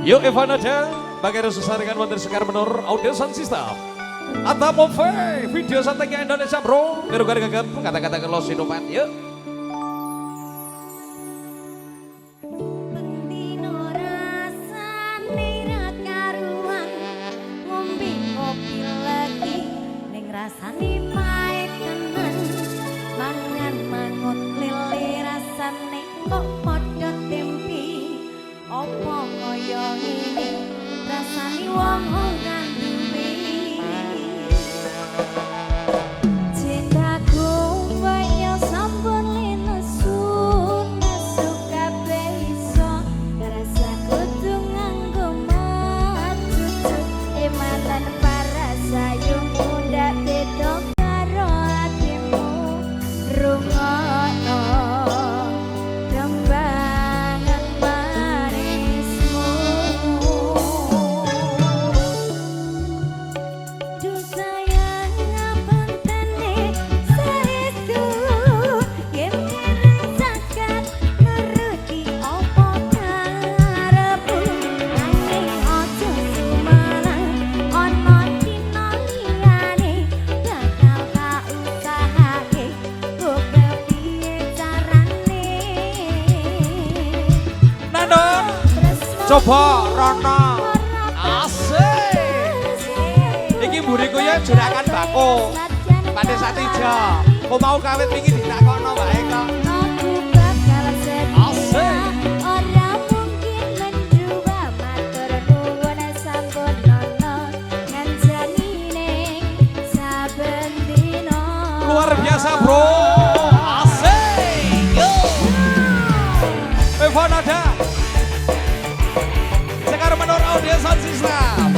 Yuk Evan aja, bagai susah dengan wonder sekar menur audio sound system. Atau Move, video santai Indonesia bro. Gara-gara gagap, kata-kata ke Los Inovan, yuk. Rasane pahit tenan, mangan mangut lili rasane kok padha tempe. Apa kaya ngene rasane wong ora duwe. Cintaku banyak sampun linesun, masuk kabeh iso rasa kudu nganggo matutu ematan para sayung muda beda karo atimu rungono rembangan manismu duh sayang ngapuntene saestu yen zakat nuruti apa karepmu nanging aja sumalang ana dina liyane bakal tak usahake kok kepiye carane Nandon, coba Rono. Asik. Iki mburiku ya juragan bako. Pada saat ijo, kok mau kawit pingin ditakono wae kok. aku bakal Asik. setia ora mungkin mendua matur nuwun sampun nono nganjani ning saben dina Luar biasa bro. Asik. Yo. Evan ada. Sekarang menurut audio sound system.